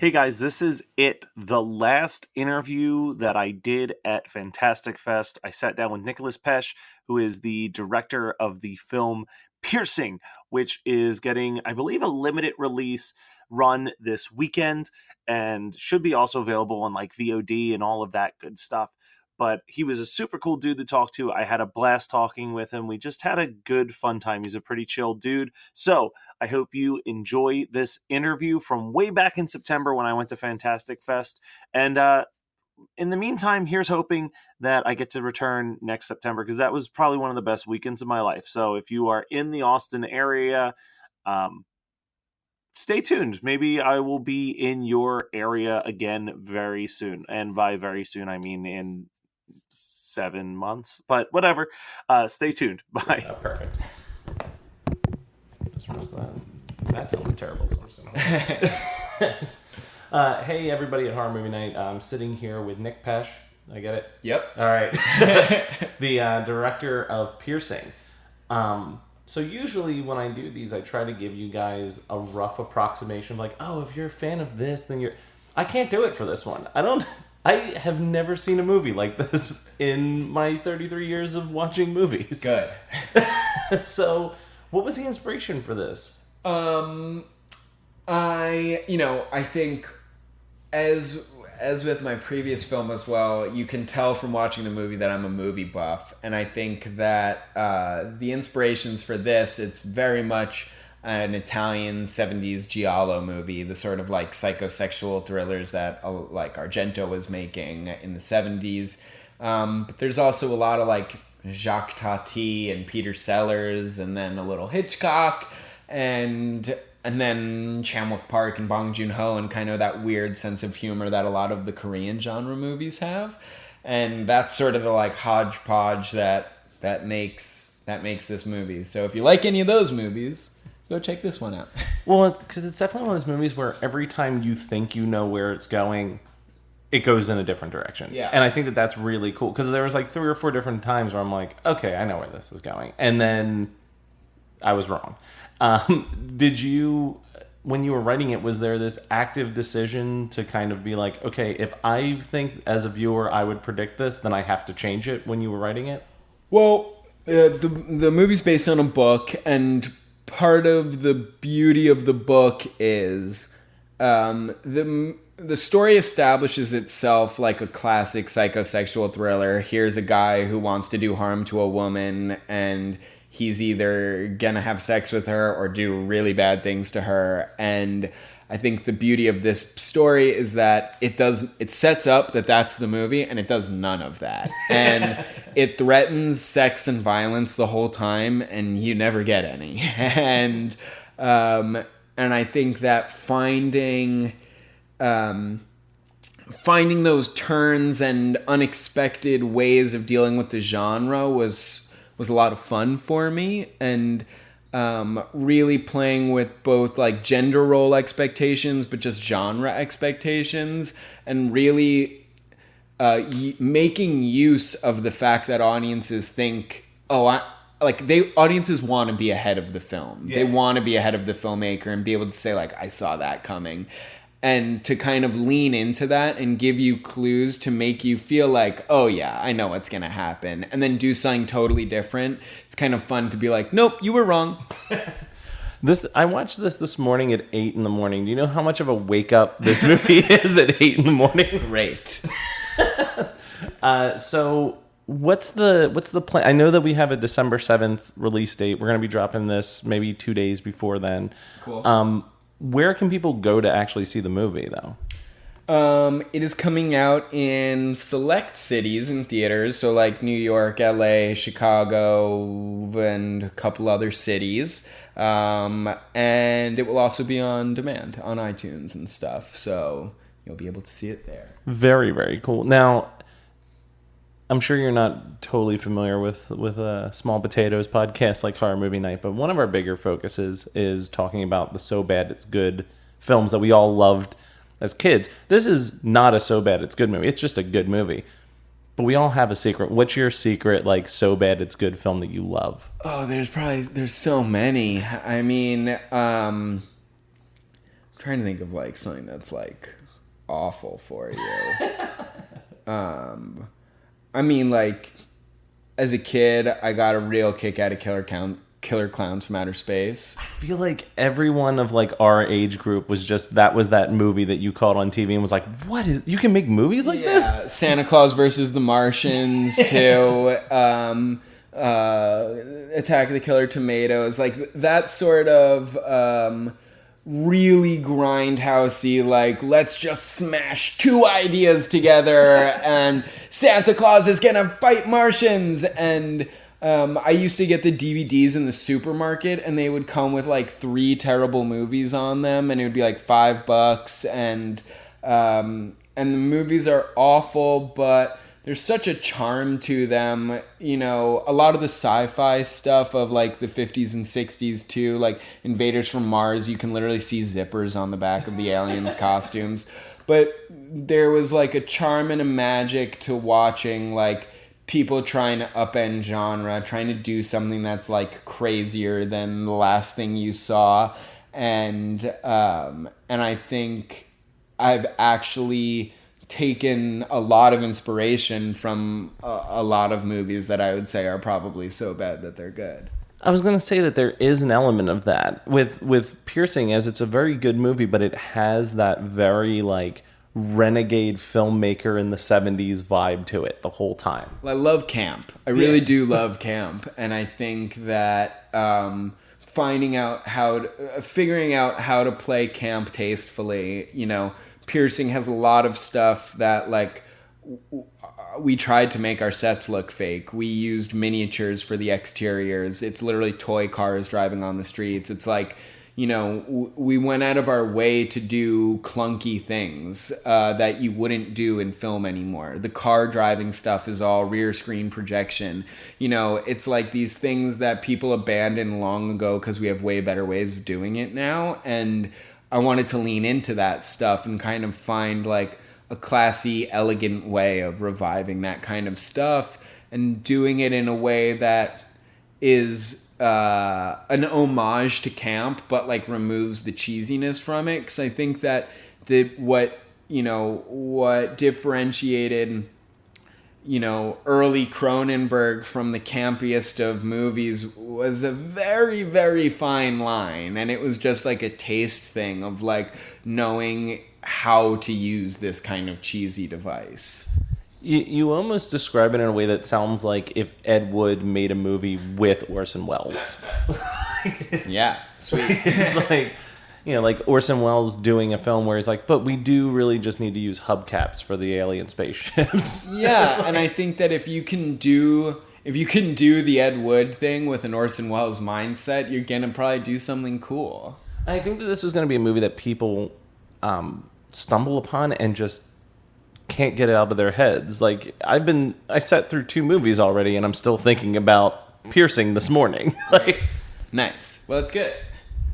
Hey guys, this is the last interview that I did at Fantastic Fest. I sat down with Nicolas Pesce, who is the director of the film Piercing, which is getting, I believe, a limited release run this weekend and should be also available on like VOD and all of that good stuff. But he was a super cool dude to talk to. I had a blast talking with him. We just had a good fun time. He's a pretty chill dude. So I hope you enjoy this interview from way back in September when I went to Fantastic Fest. And in the meantime, here's hoping that I get to return next September, because that was probably one of the best weekends of my life. So if you are in the Austin area, stay tuned. Maybe I will be in your area again very soon. And by very soon, I mean in 7 months. But whatever. Stay tuned. Bye. Perfect. Just press that. That sounds terrible. So I'm just gonna hey, everybody at Horror Movie Night. I'm sitting here with Nick Pesce. I get it? Yep. All right. The director of Piercing. So usually when I do these, I try to give you guys a rough approximation, like, oh, if you're a fan of this, then you're... I can't do it for this one. I have never seen a movie like this in my 33 years of watching movies. Good. So, what was the inspiration for this? I think as with my previous film as well, you can tell from watching the movie that I'm a movie buff, and I think that the inspirations for this, it's very much an Italian 70s giallo movie, the sort of like psychosexual thrillers that like Argento was making in the 70s. But there's also a lot of like Jacques Tati and Peter Sellers, and then a little Hitchcock, and then Chan-wook Park and Bong Joon-ho, and kind of that weird sense of humor that a lot of the Korean genre movies have. And that's sort of the like hodgepodge that makes this movie. So if you like any of those movies, go check this one out. Well, because it's definitely one of those movies where every time you think you know where it's going, it goes in a different direction. Yeah. And I think that that's really cool, because there was like 3 or 4 different times where I'm like, okay, I know where this is going. And then I was wrong. Did you, when you were writing it, was there this active decision to kind of be like, okay, if I think as a viewer I would predict this, then I have to change it when you were writing it? Well, the movie's based on a book, and part of the beauty of the book is the story establishes itself like a classic psychosexual thriller. Here's a guy who wants to do harm to a woman, and he's either gonna have sex with her or do really bad things to her. And I think the beauty of this story is that it sets up that that's the movie, and it does none of that. And it threatens sex and violence the whole time, and you never get any. And I think that finding those turns and unexpected ways of dealing with the genre was a lot of fun for me, and really playing with both like gender role expectations, but just genre expectations, and really making use of the fact that audiences think, audiences want to be ahead of the film. Yeah. They want to be ahead of the filmmaker and be able to say like, I saw that coming. And to kind of lean into that and give you clues to make you feel like, oh yeah, I know what's going to happen. And then do something totally different. It's kind of fun to be like, nope, you were wrong. I watched this morning at 8 in the morning. Do you know how much of a wake up this movie is at 8 in the morning? Great. So what's the plan? I know that we have a December 7th release date. We're going to be dropping this maybe 2 days before then. Cool. Where can people go to actually see the movie, though? It is coming out in select cities and theaters, so like New York, LA, Chicago, and a couple other cities. And it will also be on demand on iTunes and stuff, so you'll be able to see it there. Very, very cool. Now, I'm sure you're not totally familiar with a Small Potatoes podcast like Horror Movie Night, but one of our bigger focuses is talking about the So Bad It's Good films that we all loved as kids. This is not a So Bad It's Good movie. It's just a good movie. But we all have a secret. What's your secret, like, So Bad It's Good film that you love? Oh, there's so many. I mean, trying trying to think of like something that's like awful for you. I mean, like, as a kid, I got a real kick out of Killer Clowns from Outer Space. I feel like everyone of like our age group was that movie that you called on TV and was like, what is, you can make movies like this? Santa Claus versus the Martians too. Attack of the Killer Tomatoes, like that sort of really grindhousey, like, let's just smash two ideas together and Santa Claus is gonna fight Martians. And I used to get the DVDs in the supermarket and they would come with like 3 terrible movies on them and it would be like $5 and the movies are awful, but there's such a charm to them. You know, a lot of the sci-fi stuff of like the 50s and 60s too, like Invaders from Mars, you can literally see zippers on the back of the aliens' costumes. But there was like a charm and a magic to watching like people trying to upend genre, trying to do something that's like crazier than the last thing you saw. And I think I've actually taken a lot of inspiration from a lot of movies that I would say are probably so bad that they're good. I was going to say that there is an element of that with Piercing, as it's a very good movie, but it has that very like renegade filmmaker in the 70s vibe to it the whole time. I love camp. I really do love camp, and I think that figuring out how to play camp tastefully, you know, Piercing has a lot of stuff that like we tried to make our sets look fake. We used miniatures for the exteriors. It's literally toy cars driving on the streets. It's like, you know, we went out of our way to do clunky things that you wouldn't do in film anymore. The car driving stuff is all rear screen projection. You know, it's like these things that people abandoned long ago because we have way better ways of doing it now. And I wanted to lean into that stuff and kind of find like a classy, elegant way of reviving that kind of stuff and doing it in a way that is an homage to camp, but like removes the cheesiness from it. Because I think that what differentiated, you know, early Cronenberg from the campiest of movies was a very, very fine line. And it was just like a taste thing of like knowing how to use this kind of cheesy device. You almost describe it in a way that sounds like if Ed Wood made a movie with Orson Welles. Yeah, sweet. It's like, you know, like Orson Welles doing a film where he's like, but we do really just need to use hubcaps for the alien spaceships. Yeah, and I think that if you can do the Ed Wood thing with an Orson Welles mindset, you're gonna probably do something cool. I think that this is going to be a movie that people stumble upon and just can't get it out of their heads. Like I sat through 2 movies already, and I'm still thinking about Piercing this morning. Like, nice. Well, that's good.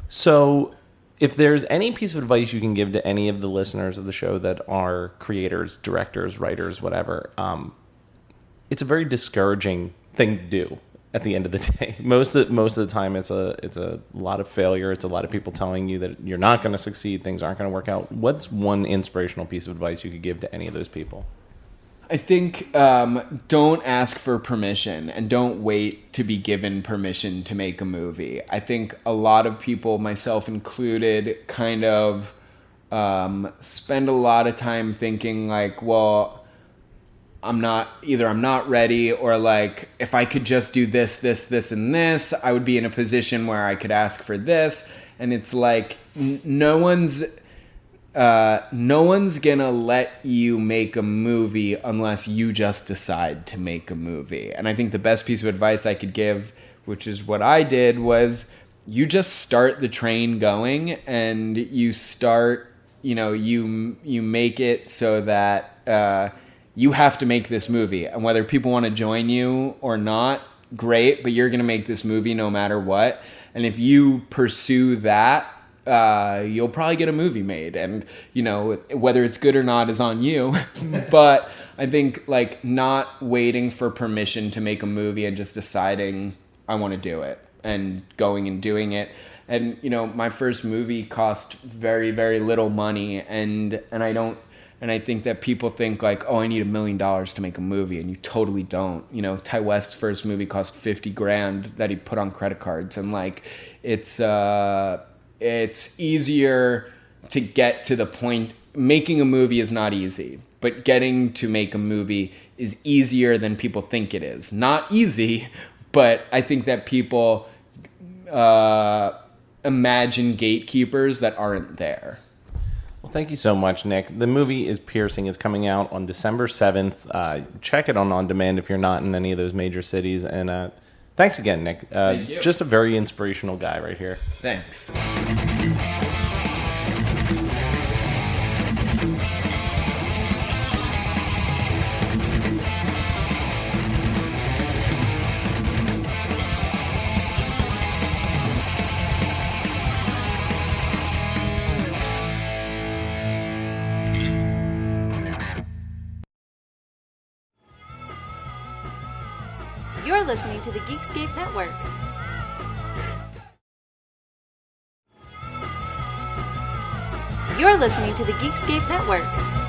So, if there's any piece of advice you can give to any of the listeners of the show that are creators, directors, writers, whatever, it's a very discouraging thing to do at the end of the day. Most of the time, it's a lot of failure. It's a lot of people telling you that you're not going to succeed, things aren't going to work out. What's one inspirational piece of advice you could give to any of those people? I think don't ask for permission and don't wait to be given permission to make a movie. I think a lot of people, myself included, kind of spend a lot of time thinking like, well, I'm not ready, or like, if I could just do this, and this, I would be in a position where I could ask for this. And it's like, no one's gonna let you make a movie unless you just decide to make a movie. And I think the best piece of advice I could give, which is what I did, was you just start the train going, and you start, you know, you make it so that you have to make this movie. And whether people want to join you or not, great, but you're going to make this movie no matter what. And if you pursue that, you'll probably get a movie made. And, you know, whether it's good or not is on you. But I think, like, not waiting for permission to make a movie and just deciding I want to do it and going and doing it. And my first movie cost very, very little money, and I think that people think like, oh, I need $1 million to make a movie, and you totally don't. Ty West's first movie cost $50,000 that he put on credit cards, and like it's easier to get to the point. Making a movie is not easy, but getting to make a movie is easier than people think it is. Not easy, but I think that people imagine gatekeepers that aren't there. Well, thank you so much, Nick. The movie is Piercing. It's coming out on December 7th. Check it on demand if you're not in any of those major cities. And thanks again, Nick. Thank you. Just a very inspirational guy right here. Thanks. You're listening to the Geekscape Network. You're listening to the Geekscape Network.